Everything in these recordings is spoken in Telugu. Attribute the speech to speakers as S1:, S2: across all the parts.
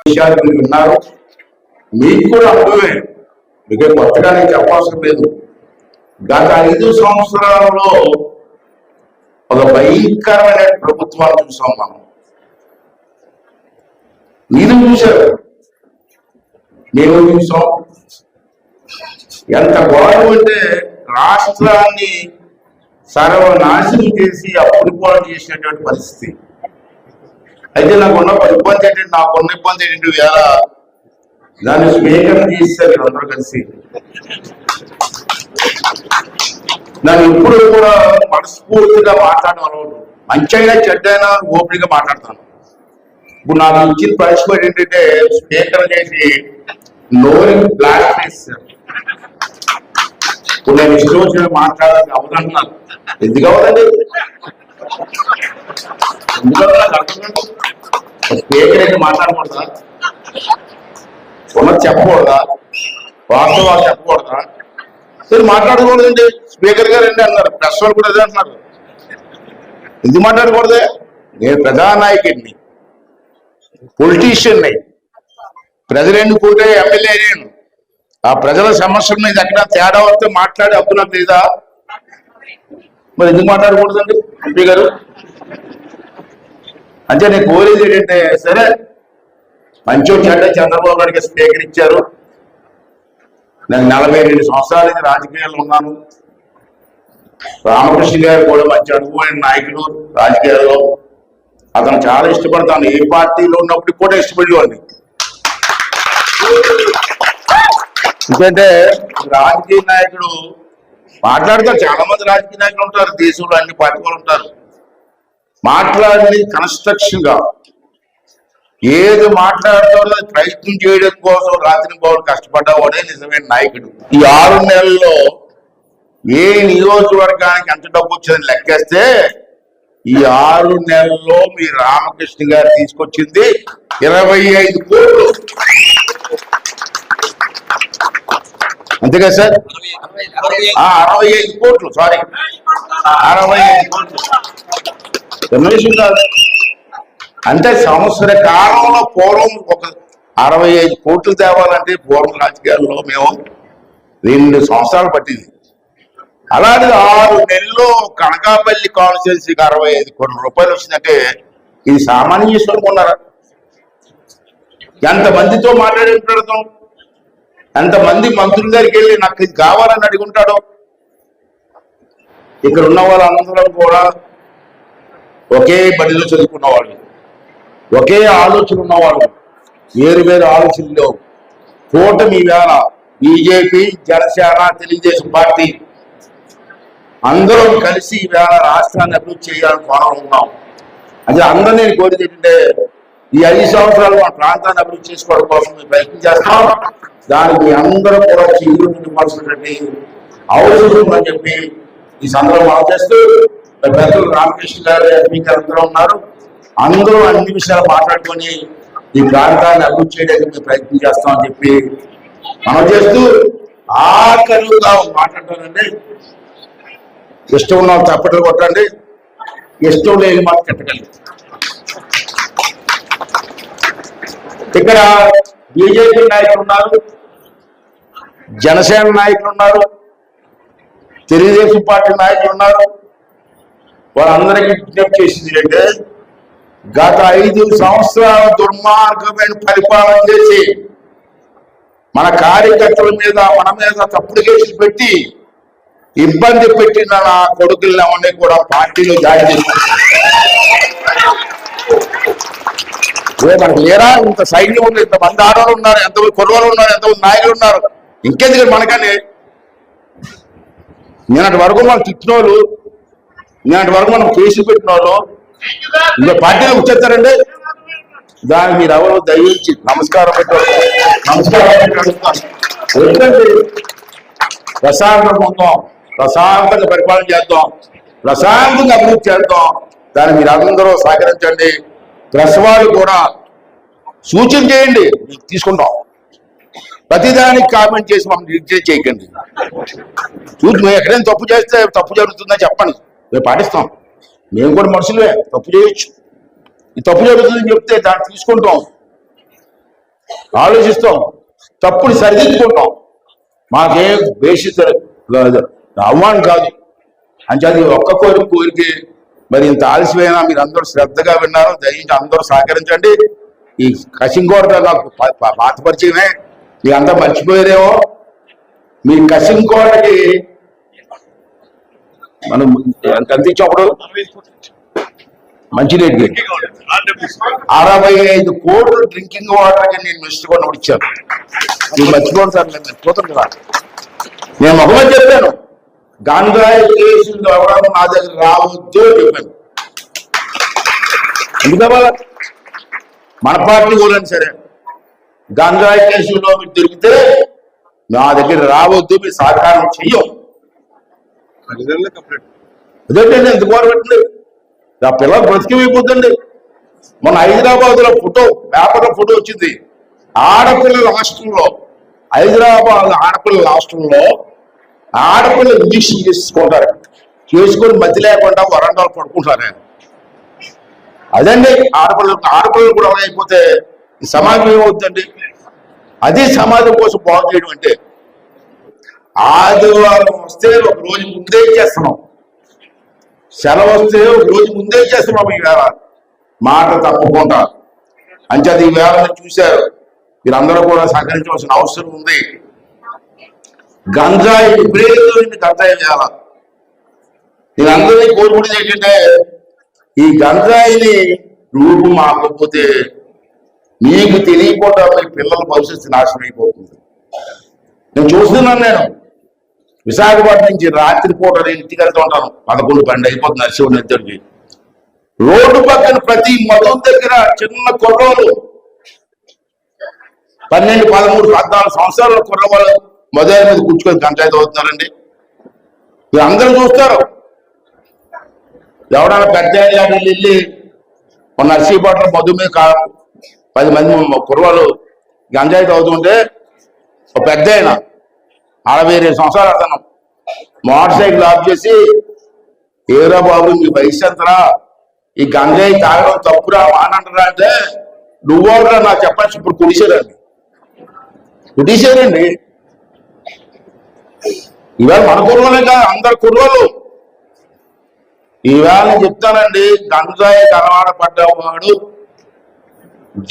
S1: విషయాలు మీరు విన్నారు. మీకు కూడా అనుభవమే, మీకు కొత్తగా నేను చెప్పవలసిన లేదు. గత 5 సంవత్సరాలలో ఒక భయంకరమైన ప్రభుత్వాన్ని చూసాం మనం. మీరు చూశారు, మేము చూసాం. ఎంత గౌరవం అంటే రాష్ట్రాన్ని సర్వనాశనం చేసి అప్పుడుపాటు చేసినటువంటి పరిస్థితి. అయితే నాకున్న ఇబ్బంది ఏంటంటే వేళ దాన్ని స్వీకరణ చేస్తారు వీళ్ళందరూ కలిసి. నన్ను ఎప్పుడు కూడా మనస్ఫూర్తిగా మాట్లాడడం అలవాటు. మంచైనా చెడ్డైనా ఓపికగా మాట్లాడతాను. ఇప్పుడు నాకు ఇచ్చిన పనిష్మెంట్ ఏంటంటే స్వీకరణ చేసి నోరికి బ్లాక్ చేస్తారు. ఇప్పుడు నేను ఇష్టం వచ్చిన మాట్లాడాలని అవదంటున్నాను. ఎందుకు అవదండి? స్పీకర్ అయితే మాట్లాడకూడదా? ఉన్నది చెప్పకూడదా? వాస్తవాలు చెప్పకూడదా? సరే మాట్లాడకూడదండి. స్పీకర్ గారు ఏంటి అన్నారు, ప్రెస్ వాళ్ళు కూడా అదే అంటున్నారు. ఎందుకు మాట్లాడకూడదే? నేను ప్రజానాయకుడిని, పొలిటీషియన్ని. ప్రజలు ఎన్నుకుంటే ఎమ్మెల్యే నేను. ఆ ప్రజల సమస్యల మీద ఎక్కడ తేడా వస్తే మాట్లాడే హక్కు నాకు లేదా? మరి ఎందుకు మాట్లాడకూడదండి ఎంపీ గారు? అంటే నేను కోరేది ఏంటంటే, సరే మంచి చెడ్డ చంద్రబాబు నాయుడికి స్పీకర్ ఇచ్చారు. నేను 42 సంవత్సరాల నుంచి రాజకీయాల్లో ఉన్నాను. రామకృష్ణ గారు కూడా మంచి అనుభవమైన నాయకుడు రాజకీయాల్లో. అతను చాలా ఇష్టపడతాను. ఏ పార్టీలో ఉన్నప్పుడు కూడా ఇష్టపడేవాడిని. ఎందుకంటే రాజకీయ నాయకుడు మాట్లాడతారు. చాలా మంది రాజకీయ నాయకులు ఉంటారు, దేశంలో అన్ని పార్టీలు ఉంటారు. మాట్లాడి కన్స్ట్రక్షన్ గా ఏది మాట్లాడతాడో ప్రయత్నం చేయడం కోసం రాత్రి బాబు కష్టపడ్డవాడే నిజమైన నాయకుడు. ఈ 6 నెలల్లో ఏ నియోజకవర్గానికి ఎంత డబ్బు వచ్చిందని లెక్కేస్తే ఈ 6 నెలల్లో మీ రామకృష్ణ గారు తీసుకొచ్చింది 25 కోట్లు. అంతేగా సార్? 65 కోట్లు, సారీ 65 కోట్లు. విషయం కాదు. అంటే సంవత్సర కాలంలో పూర్వం ఒక 65 కోట్లు తేవాలంటే పూర్వం రాజకీయాల్లో మేము 2 సంవత్సరాలు పట్టింది. అలాగే 6 నెలల్లో కనకాపల్లి కాన్స్టిట్యున్సీకి 65 కోట్ల రూపాయలు వచ్చిందంటే ఇది సామాన్య విషయం అనుకున్నారా? ఎంతమందితో మాట్లాడుతాం, ఎంతమంది మంత్రుల దగ్గరికి వెళ్ళి నాకు ఇది కావాలని అడుగుంటాడు. ఇక్కడ ఉన్న వాళ్ళందరం కూడా ఒకే బడిలో చదువుకున్నవాళ్ళు, ఒకే ఆలోచన ఉన్నవాళ్ళు, వేరు వేరు ఆలోచనలు లేవు. కూటమి వేళ బీజేపీ, జనసేన, తెలుగుదేశం పార్టీ అందరం కలిసి ఈవేళ రాష్ట్రాన్ని అభివృద్ధి చేయాలని కోరం ఉన్నాం. అంటే అందరూ నేను కోరిక ఏంటంటే ఈ 5 సంవత్సరాలు మన ప్రాంతాన్ని అభివృద్ధి చేసుకోవడం కోసం మేము ప్రయత్నం చేస్తాం. దానికి అందరూ కూడా చేయాల్సినటువంటి అవసరం ఉందని చెప్పి ఈ సందర్భంగా చేస్తూ పెద్దలు రామకృష్ణ గారు ఎంపీ గారు అందరూ ఉన్నారు. అందరూ అన్ని విషయాలు మాట్లాడుకొని ఈ ప్రాంతాన్ని అభివృద్ధి చేయడానికి మేము ప్రయత్నం చేస్తామని చెప్పి మనం చేస్తూ ఆఖరుగా మాట్లాడతానండి. ఇష్టం ఉన్న వాళ్ళు తప్పట్లు కొట్టండి, ఇష్టం లేని మాట కట్టగలి. ఇక్కడ బీజేపీ నాయకులు ఉన్నారు, జనసేన నాయకులు ఉన్నారు, తెలుగుదేశం పార్టీ నాయకులు ఉన్నారు. వాళ్ళందరికీ విజ్ఞప్తి చేసింది అంటే గత 5 సంవత్సరాల దుర్మార్గమైన పరిపాలన చేసి మన కార్యకర్తల మీద మన మీద తప్పుడు కేసులు పెట్టి ఇబ్బంది పెట్టిన నా కొడుకులన్నీ కూడా పార్టీలో జాయిన్ చేసుకుంటారు. మనకు లేరా? ఇంత సైన్యం ఉంది, ఇంతమంది ఆడవాళ్ళు ఉన్నారు, ఎంతమంది కుర్రవాళ్ళు ఉన్నారు, ఎంతమంది నాయకులు ఉన్నారు. ఇంకెందుకు మనకని నేనటి వరకు మనం తిట్టిన వాళ్ళు, నేనటి వరకు మనం కేసులు పెట్టిన వాళ్ళు ఇంకా పార్టీలో వచ్చేస్తారండి. దానికి మీరు ఎవరు దయించి నమస్కారం ప్రశాంతంగా ఉందాం, ప్రశాంతంగా పరిపాలన చేద్దాం, ప్రశాంతంగా అభివృద్ధి చేద్దాం. దాన్ని మీరు అందరూ సహకరించండి. ప్రెస్ వాళ్ళు కూడా సూచన చేయండి, తీసుకుంటాం. ప్రతిదానికి కామెంట్ చేసి మమ్మల్ని రిజెక్ట్ చేయకండి. మేము ఎక్కడైనా తప్పు చేస్తే తప్పు జరుగుతుందని చెప్పండి, మేము పాటిస్తాం. మేము కూడా మనుషులే, తప్పు చేయొచ్చు. ఈ తప్పు జరుగుతుందని చెప్తే దాన్ని తీసుకుంటాం. ఆలోచిస్తాం, తప్పుడు సరిదిద్దుకుంటాం. మాకేం బేసిక్ అవ్వాను కాదు అంచేది ఒక్క కోరిక. మరి ఇంత ఆలస్యమైనా మీరు అందరూ శ్రద్ధగా విన్నారు, దయచేసి అందరూ సహకరించండి. ఈ కసింకోట నాకు పాత పరిచయమే, మీ అంతా మర్చిపోయారేమో. మీ కసింకోటకి మనం ఎంత ఇచ్చినప్పుడు మంచినీటికి 65 కోట్లు డ్రింకింగ్ వాటర్కి నేను మిస్టర్ ఇచ్చాను. మీరు మర్చిపోండి సార్, నేను మర్చిపోతాను కదా. నేను ఒకవేళ చెప్పాను, గంజాయి కేసులు ఎవరైనా నా దగ్గర రావద్దు అని చెప్పాను. ఎందుకవ్వాలా? మన పార్టీ కూడా సరే, గంజాయి కేసుల్లో మీరు దొరికితే నా దగ్గర రావద్దు, మీరు సహకారం చెయ్యం. అదేంటి ఎంత కోరబెట్టండి, ఆ పిల్లలు బ్రతికిపోతుందండి. మొన్న హైదరాబాద్ లో పేపర్లో ఫోటో వచ్చింది. ఆడపిల్లల హాస్టల్లో, హైదరాబాద్ ఆడపిల్లల హాస్టల్లో ఆడపిల్లలు ఇంజక్షన్ చేసుకుంటారు, చేసుకొని మధ్య లేకుండా వరండాలు పడుకుంటారు. అదండి ఆడపిల్లలు కూడా అయిపోతే ఈ సమాజం ఏమవుతుందండి? అది సమాజం కోసం బాగు చేయడం అంటే. ఆదివారం వస్తే ఒక రోజు ముందే చేస్తున్నాం, సెలవు వస్తే ఒక రోజు ముందే చేస్తున్నాం. ఈ వేళ మాట తప్పకుండా అంచేది ఈ వేళ చూశారు, మీరందరూ కూడా సహకరించవలసిన అవసరం ఉంది. గంజాయి విపరీతమైన గంజాయి వేళ నేను అందరినీ కోరుకునేది ఏంటంటే, ఈ గంజాయిని రూపు మాకపోతే మీకు తెలియకుండా మీ పిల్లల భవిష్యత్తు నాశనం అయిపోతుంది. నేను చూస్తున్నాను. నేను విశాఖపట్నం నుంచి రాత్రిపూట నేను ఇంటికి వెళ్తూ ఉంటాను, 11-12 అయిపోతుంది నరసింహుడి ఇద్దరికి. రోడ్డు పక్కన ప్రతి మతం దగ్గర చిన్న కుర్రోలు 12, 13, 14 సంవత్సరాల కుర్రవాళ్ళు మొదటి మీద కూర్చుకొని గంజాయి అవుతున్నారండి. మీరు అందరూ చూస్తారు. ఎవరైనా పెద్ద వెళ్ళి మన నర్సీపట్నం మధు మీద 10 మంది కుర్రవాళ్ళు గంజాయి తాగుతుంటే ఒక పెద్ద ఆయన 62 సంవత్సరాలు అతను మోటార్ సైకిల్ ఆఫ్ చేసి, ఏరా బాబు మీ వయసు ఎంతరా, ఈ గంజాయి తాగడం తప్పురా మానంటరా అంటే, నువ్వురా నాకు చెప్పచ్చు. ఇప్పుడు కుడిసేరండి. ఇవాళ మన కుర్రలే కాదు, అందరు కుర్రలు. ఈవేళ నేను చెప్తానండి, గంజాయి అలవాటు పడ్డవాడు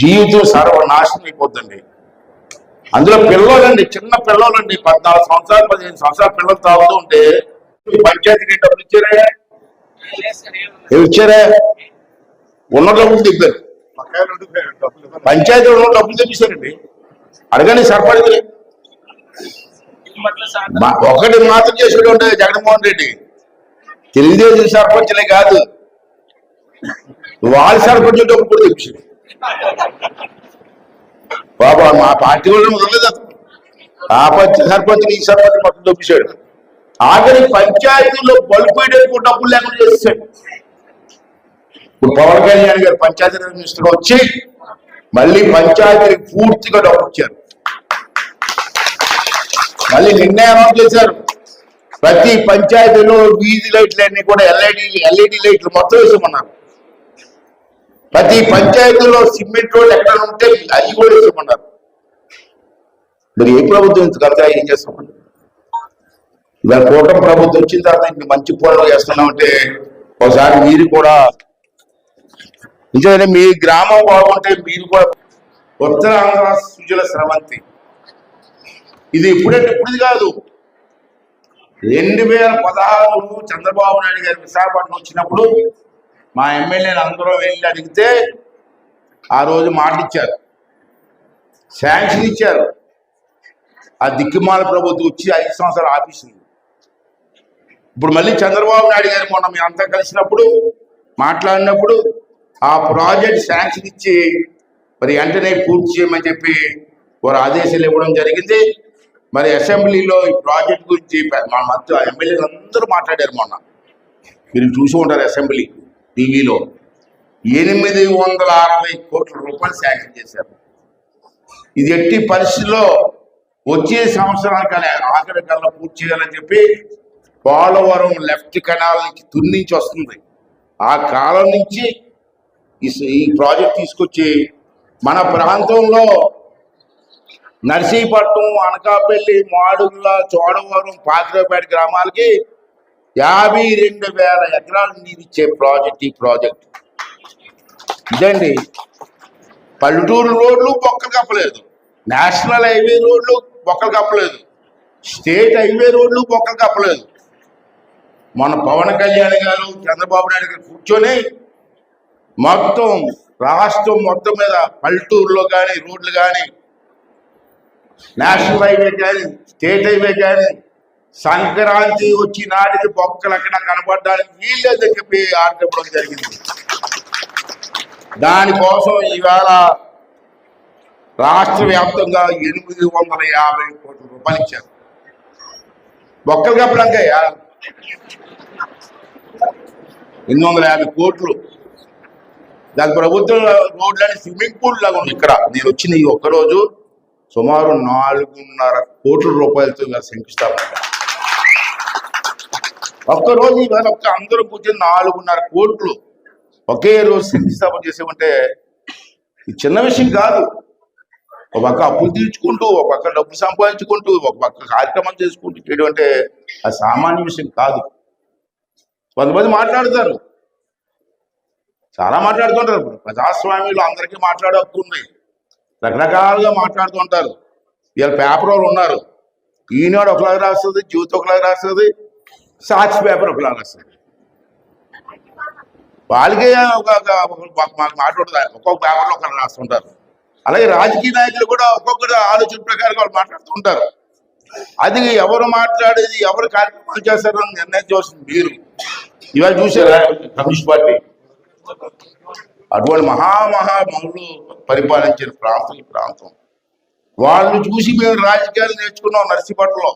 S1: జీవితం సర్వనాశనం అయిపోద్దండి. అందులో పిల్లలండి, చిన్న పిల్లలండి, 14 సంవత్సరాలు 15 సంవత్సరాల పిల్లలు తాగుతూ ఉంటే పంచాయతీకి డబ్బులు ఇచ్చారా? ఇచ్చారా? ఉన్న డబ్బులు తెప్పారు, పంచాయతీ ఉన్న డబ్బులు తెప్పించారండి. అడగండి సర్పంచ్. ఒకటి మాత్రం చేసేటట్టు ఉంటే జగన్మోహన్ రెడ్డి, తెలుగుదేశం సర్పంచ్లే కాదు, వాళ్ళ సర్పంచ్ డబ్బులు కూడా తెప్పించారు. బాబా మా పార్టీ వాళ్ళు మొదలలేదు, ఆ సర్పంచ్ ఈ సర్పంచ్ మొత్తం తెప్పించాడు. ఆఖరి పంచాయతీల్లో బల్బు వేయడానికి డబ్బులు లేకుండా చేశాడు. ఇప్పుడు పవన్ కళ్యాణ్ గారు పంచాయతీ మినిస్టర్ వచ్చి మళ్ళీ పంచాయతీకి పూర్తిగా డబ్బు ఇచ్చారు. మళ్ళీ నిర్ణయం చేశారు, ప్రతి పంచాయతీలో వీధి లైట్లు అన్ని కూడా ఎల్ఈడి లైట్లు మొత్తం వేసామన్నారు. ప్రతి పంచాయతీలో సిమెంట్ రోడ్లు ఎక్కడ ఉంటే అవి కూడా వేసామన్నారు. మరి ఏ ప్రభుత్వం ఇంతకంతా ఏం చేస్తామండి? ఇవాళ కూటమి ప్రభుత్వం వచ్చిన తర్వాత ఇంక మంచి పనులు చేస్తున్నామంటే ఒకసారి మీరు కూడా నిజంగానే మీ గ్రామం బాగుంటే మీరు కూడా. ఉత్తరాంధ్ర సుజల స్రవంతి ఇది ఇప్పుడంటే ఇప్పుడుది కాదు. 2016 చంద్రబాబు నాయుడు గారు విశాఖపట్నం వచ్చినప్పుడు మా ఎమ్మెల్యేలు అందరూ వెళ్ళి అడిగితే ఆ రోజు మాట ఇచ్చారు, శాంక్షన్ ఇచ్చారు. ఆ దిక్కుమాల ప్రభుత్వం వచ్చి 5 సంవత్సరాలు ఆపేసింది. ఇప్పుడు మళ్ళీ చంద్రబాబు నాయుడు గారు మొన్న మేము అంతా కలిసినప్పుడు మాట్లాడినప్పుడు ఆ ప్రాజెక్ట్ శాంక్షన్ ఇచ్చి మరి వెంటనే పూర్తి చేయమని చెప్పి వారు ఆదేశాలు ఇవ్వడం జరిగింది. మరి అసెంబ్లీలో ఈ ప్రాజెక్ట్ గురించి మా మధ్య ఎమ్మెల్యేలు అందరూ మాట్లాడారు. మొన్న మీరు చూసి ఉంటారు అసెంబ్లీ టీవీలో 860 కోట్ల రూపాయలు శాంక్షన్ చేశారు. ఇది ఎట్టి పరిస్థితుల్లో వచ్చే సంవత్సరానికి ఆఖరి కల్లా పూర్తి చేయాలని చెప్పి పోలవరం లెఫ్ట్ కెనాల్ నుంచి తుర్నించి వస్తుంది. ఆ కాలం నుంచి ఈ ప్రాజెక్ట్ తీసుకొచ్చి మన ప్రాంతంలో నర్సీపట్నం, అనకాపల్లి, మాడుగుల, చోడవరం, పాతిరావుపేట గ్రామాలకి 52,000 ఎకరాలు నీరు ఇచ్చే ప్రాజెక్ట్ ఈ ప్రాజెక్ట్. ఇదండి. పల్లెటూరు రోడ్లు బొక్కలు కప్పలేదు, నేషనల్ హైవే రోడ్లు బొక్కలు కప్పలేదు, స్టేట్ హైవే రోడ్లు బొక్కలు కప్పలేదు. మన పవన్ కళ్యాణ్ గారు, చంద్రబాబు నాయుడు గారు కూర్చొని మొత్తం రాష్ట్రం మొత్తం మీద పల్లెటూరులో కానీ, రోడ్లు కానీ, నేషనల్ హైవే కానీ, స్టేట్ హైవే కానీ సంక్రాంతి వచ్చి నాటికి బొక్కలు అక్కడ కనపడడానికి వీళ్ళేదని చెప్పి ఆర్డర్ జరిగింది. దానికోసం ఈవేళ రాష్ట్ర వ్యాప్తంగా 850 కోట్ల రూపాయలు ఇచ్చారు. బొక్కలు కప్పడానికి 850 కోట్లు. దాని ప్రభుత్వం రోడ్లని స్విమ్మింగ్ పూల్ లాగా ఉంది. ఇక్కడ నేను వచ్చిన ఈ ఒక్కరోజు సుమారు 4.5 కోట్ల రూపాయలతో శంకుస్థాపన. ఒక్కరోజు ఇవాళ అందరూ కూర్చొని 4.5 కోట్లు ఒకే రోజు శంకుస్థాపన చేసామంటే ఇది చిన్న విషయం కాదు. ఒక పక్క అప్పులు తీర్చుకుంటూ, ఒక పక్క డబ్బులు సంపాదించుకుంటూ, ఒక పక్క కార్యక్రమాలు చేసుకుంటూ చేయడం అంటే అది సామాన్య విషయం కాదు. కొంతమంది మాట్లాడతారు, చాలా మాట్లాడుతుంటారు. ప్రజాస్వామ్యంలో అందరికీ మాట్లాడే హక్కు ఉంది, రకరకాలుగా మాట్లాడుతూ ఉంటారు. వీళ్ళ పేపర్ వాళ్ళు ఉన్నారు, ఈనాడు ఒకలాగా రాస్తుంది, జ్యోతి ఒకలాగా రాస్తుంది, సాక్షి పేపర్ ఒకలాగా రాస్తుంది. వాళ్ళకే మాట్లాడుతుంది, ఒక్కొక్క పేపర్లో ఒకరు రాస్తుంటారు. అలాగే రాజకీయ నాయకులు కూడా ఒక్కొక్కరు ఆలోచన ప్రకారం వాళ్ళు మాట్లాడుతుంటారు. అది ఎవరు మాట్లాడేది, ఎవరు కార్యక్రమాలు చేస్తారో నిర్ణయించవలసింది మీరు. ఇవాళ చూసారా కమ్యూనిస్ట్ పార్టీ అటువంటి మహామహులు పరిపాలించిన ప్రాంతం ఈ ప్రాంతం. వాళ్ళు చూసి మేము రాజకీయాలు నేర్చుకున్నాం నర్సీపట్నంలో.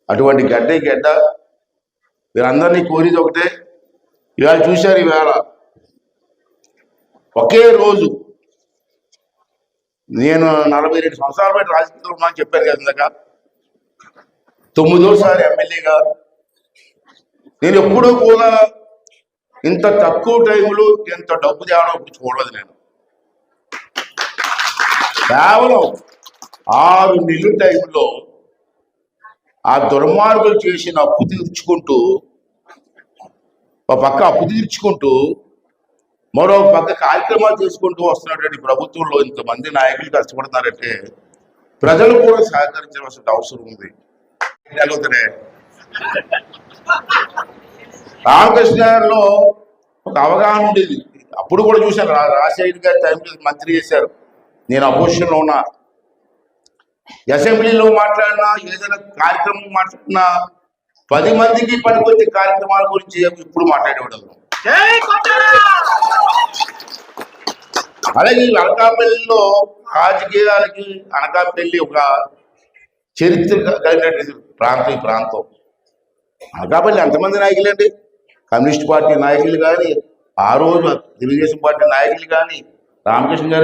S1: అటువంటి గడ్డ వీరందరినీ కోరిది ఒకటే. ఇవాళ చూశారు, ఈవేళ ఒకే రోజు నేను 42 సంవత్సరాల బట్టి రాజకీయాలు ఉన్నాను చెప్పాను కదా ఇందాక. 9వ ఎమ్మెల్యేగా నేను ఎప్పుడూ కూడా ఇంత తక్కువ టైంలో ఎంత డబ్బు తేవడం ఇప్పుడు చూడలేదు. నేను కేవలం 6 నెలల టైంలో ఆ దుర్మార్గులు చేసిన అప్పు తీర్చుకుంటూ, ఒక పక్క అప్పు తీర్చుకుంటూ, మరో పక్క కార్యక్రమాలు చేసుకుంటూ వస్తున్నటువంటి ప్రభుత్వంలో ఇంతమంది నాయకులు కష్టపడుతున్నారంటే ప్రజలు కూడా సహకరించవలసిన అవసరం ఉంది. రామకృష్ణలో ఒక అవగాహన ఉండేది. అప్పుడు కూడా చూశాను, రాజశేఖర్ గారి టైంలో మంత్రి చేశారు, నేను అపోజిషన్లో ఉన్నా. అసెంబ్లీలో మాట్లాడినా, ఏదైనా కార్యక్రమం మాట్లాడినా 10 మందికి పనికొచ్చే కార్యక్రమాల గురించి ఇప్పుడు మాట్లాడేవాడు. అలాగే అనకాపల్లిలో రాజకీయాలకి అనకాపల్లి ఒక చరిత్ర కలిగినటువంటి ప్రాంతం ఈ ప్రాంతం. అనకాపల్లి ఎంతమంది నాయకులు అండి, కమ్యూనిస్ట్ పార్టీ నాయకులు కానీ, ఆ రోజు తెలుగుదేశం పార్టీ నాయకులు కానీ, రామకృష్ణ గారు